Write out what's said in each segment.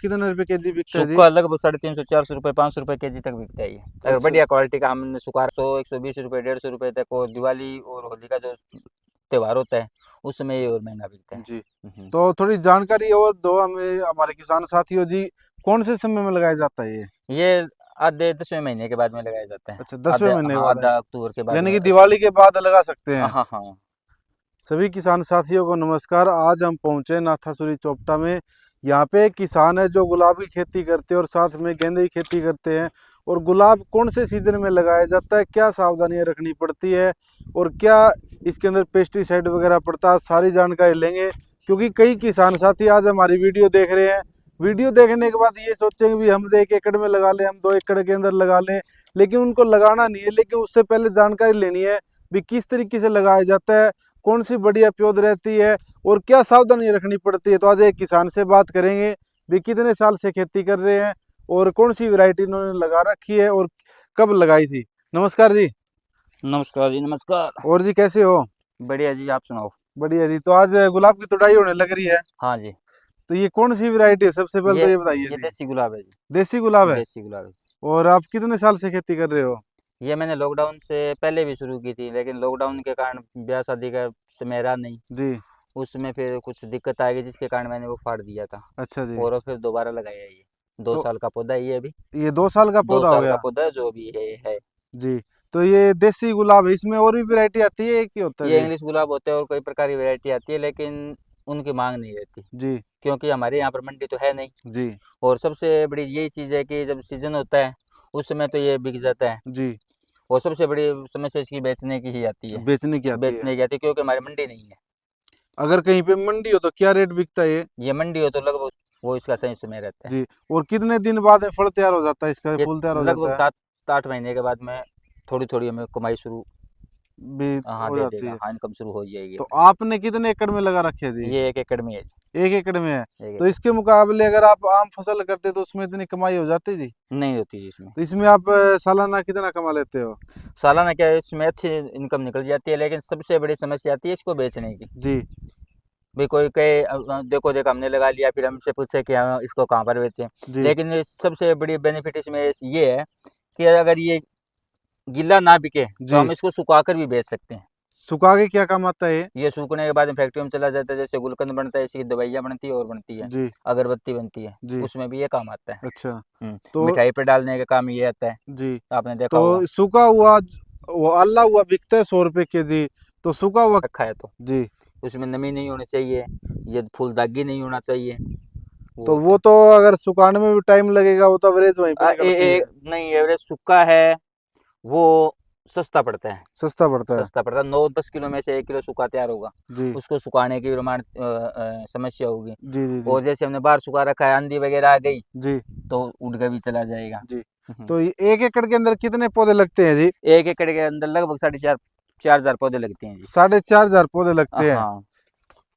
कितने रुपए केजी बिकता है जी? सूखा लगभग 350 400 रुपये 500 रुपये केजी तक बिकता है ये। अगर अच्छा। बढ़िया क्वालिटी का हमने सूखा 100 120 रुपये 150 रुपये तक, और दिवाली और होली का जो त्योहार होता है उस समय ये और महंगा बिकता है। जी, तो थोड़ी जानकारी और दो हमें हमारे किसान साथियों जी, कौन से समय में लगाया जाता है ये? ये आधे 10वें महीने के बाद में लगाया जाता है। अच्छा, 10वें महीने के हाँ, बाद है, आधा अक्टूबर के बाद यानी में। कि दिवाली के बाद लगा सकते हैं। हाँ हाँ। सभी किसान साथियों को नमस्कार। आज हम पहुंचे नाथासुरी चोपटा में। यहाँ पे एक किसान है जो गुलाब की खेती करते हैं और साथ में गेंदे की खेती करते हैं। और गुलाब कौन से सीजन में लगाया जाता है, क्या सावधानियां रखनी पड़ती है और क्या इसके अंदर पेस्टिसाइड वगैरह पड़ता है, सारी जानकारी लेंगे। क्योंकि कई किसान साथी आज हमारी वीडियो देख रहे हैं, वीडियो देखने के बाद ये सोचेंगे भी हम 1 एकड़ में लगा लें, हम 2 एकड़ के अंदर लगा लें, लेकिन उनको लगाना नहीं है। लेकिन उससे पहले जानकारी लेनी है भी किस तरीके से लगाया जाता है, कौन सी बढ़िया पौध रहती है और क्या सावधानी रखनी पड़ती है। तो आज एक किसान से बात करेंगे भी कितने साल से खेती कर रहे हैं और कौन सी वैरायटी इन्होंने लगा रखी है और कब लगाई थी। नमस्कार जी। नमस्कार जी, नमस्कार। और जी कैसे हो? बढ़िया जी, आप सुनाओ। बढ़िया जी। तो आज गुलाब की तुड़ाई होने लग रही है, हाँ जी। तो ये कौन सी वैरायटी है, सबसे पहले तो ये बताइए ये जी। देसी गुलाब है जी। देसी गुलाब है। देसी गुलाब है। और आप कितने साल से खेती कर रहे हो? ये मैंने लॉकडाउन से पहले भी शुरू की थी, लेकिन लॉकडाउन के कारण ब्याह शादी का समय रहा नहीं, जी। उसमें फिर कुछ दिक्कत आ गई जिसके कारण मैंने वो फाड़ दिया था। अच्छा जी। और फिर दोबारा लगाया ये। 2 तो साल का पौधा है ये अभी। ये 2 साल का 2 पौधा हो साल का गया पौधा है जो अभी है। जी। तो ये देसी गुलाब है, इसमें और भी वैरायटी आती है, एक ही होता है ये जी? इंग्लिश गुलाब होते हैं और कई प्रकार की वैरायटी आती है, लेकिन उनकी मांग नहीं रहती, जी। क्योंकि हमारे यहाँ पर मंडी तो है नहीं। जी। और सबसे बड़ी यही चीज़ है कि जब सीजन होता है उस समय तो ये बिक जाता है। जी। और सबसे बड़ी समस्या इसकी बेचने की ही आती है। बेचने की आती है। बेचने की आती है क्योंकि हमारी मंडी नहीं है। अगर कहीं पे मंडी हो तो क्या रेट बिकता है ये? ये मंडी हो तो लगभग वो इसका सही समय रहता है। जी। और कितने दिन बाद में फल तैयार हो जाता है, इसका ये फूल तैयार हो लगभग जाता है? 7 8 महीने के बाद में थोड़ी थोड़ी हमें कमाई शुरू भी हाँ हो दे जाती देगा। है। हाँ, इनकम शुरू हो जाएगी तो अपनी। आपने कितने एकड़ में लगा रखे है जी? ये 1 एकड़ में है जी। 1 एकड़ में है। 1 तो एकड़ इसके मुकाबले अगर आप आम फसल करते तो उसमें इतनी कमाई हो जाती जी? नहीं होती जी इसमें। तो इसमें आप सालाना कितना कमा लेते हो? सालाना क्या है, इसमें अच्छी इनकम निकल जाती है, लेकिन सबसे बड़ी समस्या आती है इसको बेचने की। जी। भाई कोई कहे देखो देखो हमने लगा लिया, फिर हमसे पूछे कि हाँ इसको कहाँ पर बेचें। जी। लेकिन ये सबसे बड़ी बेनिफिट इसमें ये है कि अगर ये गीला ना बिके तो जी। हम इसको सुखा कर भी बेच सकते हैं। सुखा के क्या काम आता है ये? ये सूखने के बाद में फैक्ट्री में चला जाता है, जैसे गुलकंद बनता है, इसकी दवाइयाँ बनती है और बनती है, जी। अगरबत्ती बनती है, जी। उसमें भी ये काम आता है। अच्छा। तो मिठाई पे डालने का काम ये आता है, जी। आपने देखा तो होगा। सूखा हुआ वो अल्ला हुआ बिकता है 100 रुपए केजी, तो सूखा हुआ? रखा है तो जी। उसमें नमी नहीं होनी चाहिए, ये फूल दागी नहीं होना चाहिए, वो तो होता वो है। तो अगर सुखाने में भी टाइम लगेगा, वो तो एवरेज वहीं पे निकलती है। नहीं, एवरेज सूखा है वो सस्ता पड़ता है। सस्ता पड़ता है। सस्ता पड़ता है, 9-10 किलो में से 1 किलो सूखा तैयार होगा। जी। उसको सुखाने की प्रमाण समस्या होगी। जी। जी। जी। और जैसे हमने बाहर सुखा रखा है, आंधी वगैरह आ गई जी। तो उड़ के भी चला जाएगा। जी। तो ये 1 एकड़ के अंदर कितने पौधे लगते हैं जी? 1 एकड़ के अंदर लगभग 4,500 पौधे लगते हैं जी। 4,500 पौधे लगते हैं। हाँ।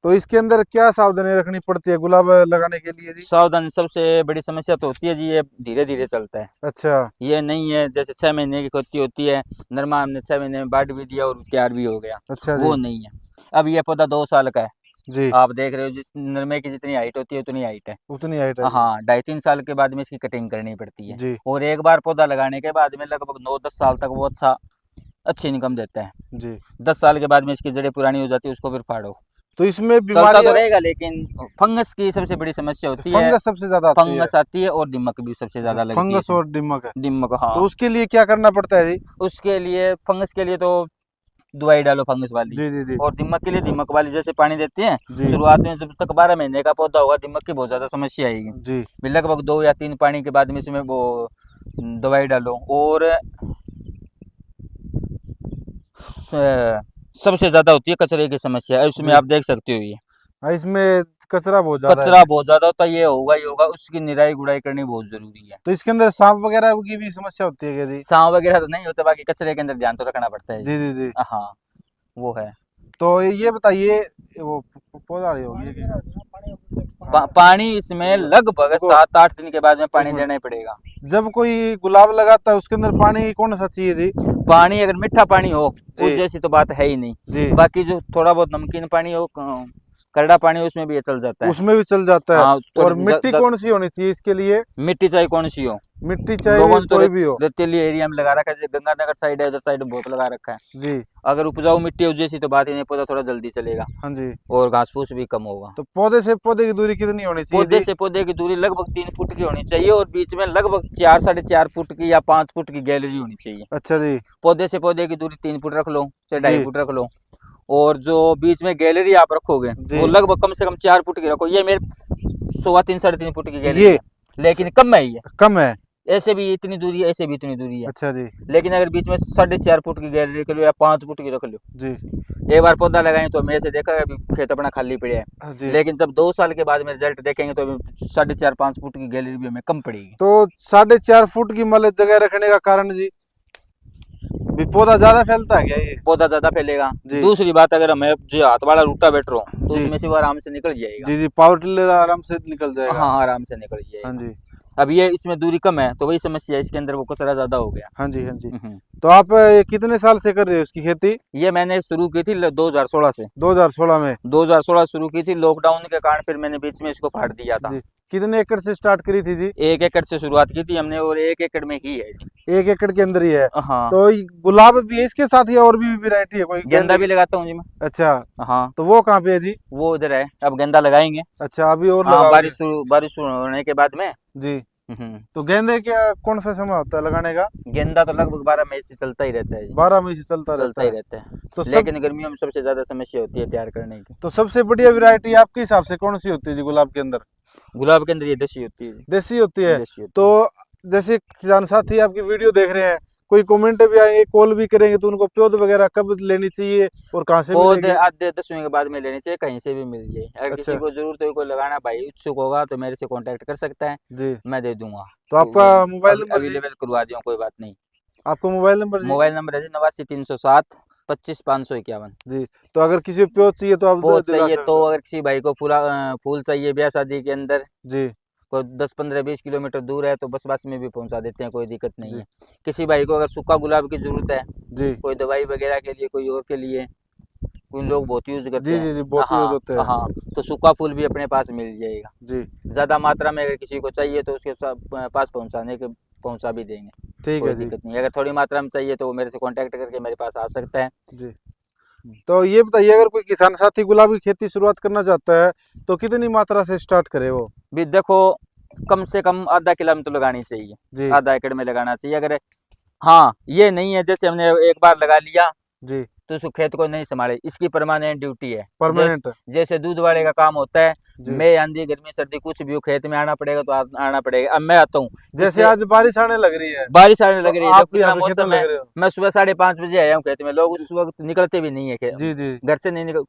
तो इसके अंदर क्या सावधानी रखनी पड़ती है गुलाब लगाने के लिए जी? सावधानी सबसे बड़ी समस्या तो होती है जी, ये धीरे धीरे चलता है। अच्छा। ये नहीं है जैसे 6 महीने की खेती होती है, नरमा हमने 6 महीने में बांट भी दिया और तैयार भी हो गया, अच्छा जी। वो नहीं है। अब ये पौधा 2 साल का है, जी। आप देख रहे हो जिस नरमे की जितनी हाइट होती है उतनी हाइट है। उतनी हाइट है जी। हाँ, 2.5-3 साल के बाद में इसकी कटिंग करनी पड़ती है। जी। और एक बार पौधा लगाने के बाद में लगभग 9-10 साल तक वो अच्छी इनकम देता है। जी। 10 साल के बाद में इसकी जड़ें पुरानी हो जाती है, उसको फिर फाड़ो। तो इसमें चलता तो बीमारियां? रहेगा, लेकिन फंगस की सबसे बड़ी समस्या होती है। फंगस सबसे ज्यादा आती है। फंगस आती है और दीमक भी सबसे अच्छा, ज़्यादा लगती है फंगस इसमें। और दीमक है। दीमक, हाँ। तो उसके लिए क्या करना पड़ता है जी? उसके लिए फंगस के लिए तो दवाई डालो फंगस वाली। जी। जी। जी। और दीमक के लिए दीमक वाली, जैसे पानी देते हैं जी। शुरुआत में, जब तक 12 महीने का पौधा होगा दीमक की बहुत ज़्यादा समस्या आएगी। जी। फिर लगभग 2 या 3 पानी के बाद में इसमें वो दवाई डालो। और सबसे ज़्यादा होती है कचरे की समस्या, उसमें जी। आप देख सकते हो ये हाँ, इसमें कचरा बहुत ज्यादा है। कचरा बहुत ज़्यादा होता है, ये होगा ही होगा, उसकी निराई गुड़ाई करनी बहुत ज़रूरी है। तो इसके अंदर सांप वगैरह की भी समस्या होती है क्या जी? सांव वगैरह तो नहीं होता, बाकी कचरे के अंदर ध्यान तो रखना पड़ता है जी। जी। जी। जी। हाँ, वो है। तो ये बताइए, वो पौधा रही होगी पानी इसमें लगभग देखो, 7-8 दिन के बाद में एक पानी मिनट। देना ही पड़ेगा। जब कोई गुलाब लगाता है उसके अंदर पानी कौन सा चाहिए जी? पानी अगर मीठा पानी हो उस जी। जैसी तो बात है ही नहीं। जी। बाकी जो थोड़ा बहुत नमकीन पानी हो करड़ा पानी उसमें भी ये चल जाता है। उसमें भी चल जाता है। हाँ, तो और मिट्टी कौन सी होनी चाहिए इसके लिए? मिट्टी चाहे कौन सी हो, मिट्टी चाहे लोगों ने तो कोई भी हो। रेतीली एरिया में लगा रखा है, जैसे गंगानगर साइड है, उधर साइड बहुत लगा रखा है। जी। अगर उपजाऊ मिट्टी हो जैसी तो बात ही नहीं, पौधा थोड़ा जल्दी चलेगा हाँ जी। और घास फूस भी कम होगा। तो पौधे से पौधे की दूरी कितनी होनी चाहिए पौधे जी? से पौधे की दूरी लगभग 3 फुट की होनी चाहिए और बीच में लगभग 4 साढ़े 4 फुट की या 5 फुट की गैलरी होनी चाहिए। अच्छा जी। पौधे से पौधे की दूरी 3 फुट रख लो, चाहे 2.5 जी। फुट रख लो। और जो बीच में गैलरी आप रखोगे जी। वो लगभग कम से कम 4 फुट की रखो। ये मेरे 2.25 साढ़े 3 फुट की गैलरी ये है, लेकिन कम है ये। कम है। ऐसे भी इतनी दूरी है, ऐसे भी इतनी दूरी है। अच्छा जी। लेकिन अगर बीच में 4.5 फुट की गैलरी रख लो या 5 फुट की रख लो, जी। एक बार पौधा लगाएं तो मैं ऐसे देखा अभी खेत अपना खाली पड़ा है, हाँ जी। लेकिन जब 2 साल के बाद में रिजल्ट देखेंगे तो 4.5 5 फुट की गैलरी भी हमें कम पड़ेगी। तो 4.5 फुट की मतलब जगह रखने का कारण जी? भी पौधा ज्यादा फैलता है क्या ये? पौधा ज्यादा फैलेगा। जी। दूसरी बात, अगर हमें जो हाथ वाला रूटा बैठ हो तो जी। उसमें से वो आराम से निकल जाएगा। जी जी, पावर टिलर आराम से निकल जाएगा। हाँ, आराम से निकल हाँ जाएगा। जी। अब ये इसमें दूरी कम है तो वही समस्या है, इसके अंदर वो कचरा ज्यादा हो गया। हाँ जी। हाँ जी। हम्म। तो आप ये कितने साल से कर रहे हो इसकी खेती? ये मैंने शुरू की थी 2016 से। 2016 में? 2016 शुरू की थी, लॉकडाउन के कारण फिर मैंने बीच में इसको फाड़ दिया था। जी। कितने एकड़ से स्टार्ट करी थी जी? 1 एकड़ से शुरुआत की थी हमने और 1 एकड़ में ही है जी। 1 एकड़ के अंदर ही है? हाँ, तो ये गुलाब भी है इसके साथ या और भी वैरायटी है कोई? गेंदा भी लगाता हूँ जी मैं। अच्छा। हाँ, तो वो कहाँ पे है जी? वो उधर है, अब गेंदा लगाएंगे। अच्छा, अभी और हाँ, लगाओगे? बारिश शुरू होने के बाद में। जी। हम्म। तो गेंदे क्या कौन सा समय होता है लगाने का? गेंदा तो लगभग 12 मई से चलता ही रहता है जी। 12 मई से चलता रहता चलता ही है। रहता है, तो सब लेकिन गर्मियों में सबसे ज्यादा समस्या होती है तैयार करने की। तो सबसे बढ़िया वैरायटी आपके हिसाब से कौन सी होती है जी गुलाब के अंदर? गुलाब के अंदर ये देसी होती है जी। देसी होती है? देसी होती तो जैसे किसान साथी आपकी वीडियो देख रहे हैं, कोई कमेंट भी आएंगे, कॉल भी करेंगे, तो उनको पौध वगैरह कब लेनी चाहिए और कहाँ से पौधे मिलेगी? आधे 10वें के बाद में लेनी चाहिए, कहीं से भी मिल जाए। अगर किसी अच्छा को जरूरत हो, कोई लगाना भाई इच्छुक होगा तो मेरे से कांटेक्ट कर सकता है, जी। मैं दे दूंगा। तो आपका मोबाइल नंबर जी? अवेलेबल करवा दूँ, कोई बात नहीं। आपका मोबाइल नंबर जी? मोबाइल नंबर है जी 89 307 25 551। जी। तो अगर किसी को पौध चाहिए तो आप पौध दिला चाहिए सकते तो हो? अगर किसी भाई को फूल चाहिए ब्याह शादी के अंदर, जी। कोई 10-15-20 किलोमीटर दूर है तो बस में भी पहुंचा देते हैं, कोई दिक्कत नहीं जी। है। किसी भाई को अगर सूखा गुलाब की जरूरत है, जी। कोई दवाई वगैरह के लिए, कोई और के लिए, कोई लोग बहुत यूज करते जी। हैं। जी। जी, बहुत यूज हाँ होते हैं। हाँ, तो सूखा फूल भी अपने पास मिल जाएगा। जी। ज्यादा मात्रा में अगर किसी को चाहिए तो उसके पास पहुंचा भी देंगे, ठीक कोई है जी। दिक्कत नहीं। अगर थोड़ी मात्रा में चाहिए तो वो मेरे से कांटेक्ट करके मेरे पास आ सकता है। जी। तो ये बताइए, अगर कोई किसान साथी गुलाब की खेती शुरुआत करना चाहता है तो कितनी मात्रा से स्टार्ट करे वो? भी देखो, कम से कम आधा किलो में तो लगानी चाहिए, जी। आधा एकड़ में लगाना चाहिए। अगर हाँ, ये नहीं है जैसे हमने एक बार लगा लिया जी। तो उस खेत को नहीं संभाले, इसकी परमानेंट ड्यूटी है। परमानेंट? जैसे दूध वाले का काम होता है, जी। मैं आंधी गर्मी सर्दी कुछ भी हो, खेत में आना पड़ेगा तो आना पड़ेगा। अब मैं आता हूँ, जैसे आज बारिश आने लग रही है, बारिश आने लग रही है, आप देखो यहाँ कितना पे खेत में मौसम है। लग रहे हो? मैं सुबह 5:30 बजे आया हूँ खेत में, लोग उस वक्त निकलते भी नहीं है जी। जी। घर से नहीं निकल,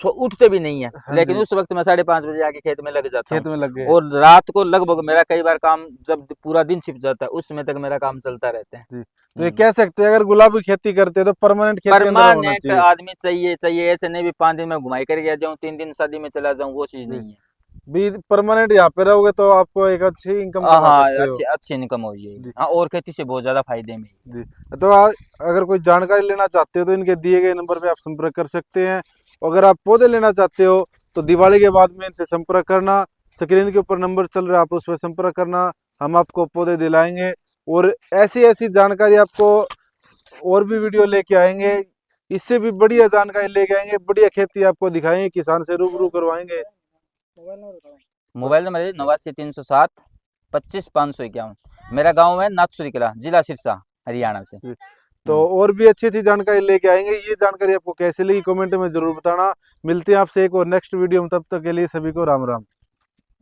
उठते भी नहीं है, हाँ लेकिन जी। उस वक्त मैं 5:30 बजे आके खेत में लग जाता खेत हूँ। में लग गए? और रात को लगभग मेरा कई बार काम, जब पूरा दिन छिप जाता है उस समय तक मेरा काम चलता रहता है। जी। तो ये कह सकते हैं, अगर गुलाब की खेती करते हैं तो परमानेंट खेत के अंदर होना परमानेंट चाहिए? आदमी चाहिए, ऐसे नहीं भी 5 दिन में घुमाई कर गया जाऊँ, 3 दिन शादी में चला जाऊँ, वो चीज जी। नहीं है। भी परमानेंट यहाँ पे रहोगे तो आपको एक अच्छी इनकम कमा हाँ, सकते हो? अच्छी अच्छी इनकम हो जाएगी। जी। हाँ, और खेती से बहुत ज्यादा फायदे में। जी। तो अगर कोई जानकारी लेना चाहते हो तो इनके दिए गए नंबर पे आप संपर्क कर सकते हैं। अगर आप पौधे लेना चाहते हो तो दिवाली के बाद में इनसे संपर्क करना। स्क्रीन के ऊपर नंबर चल रहा है, आप उस पर संपर्क करना, हम आपको पौधे दिलाएंगे। और ऐसी ऐसी जानकारी आपको और भी वीडियो लेके आएंगे, इससे भी बढ़िया जानकारी लेके आएंगे, बढ़िया खेती आपको दिखाएंगे, किसान से रूबरू करवाएंगे। मोबाइल नंबर है 89 307 25 551। मेरा गांव है नाथसुरी कला, जिला सिरसा, हरियाणा से। तो और भी अच्छी अच्छी जानकारी लेके आएंगे। ये जानकारी आपको कैसे लगी कमेंट में जरूर बताना। मिलते हैं आपसे एक और नेक्स्ट वीडियो में, तब तक के लिए सभी को राम राम।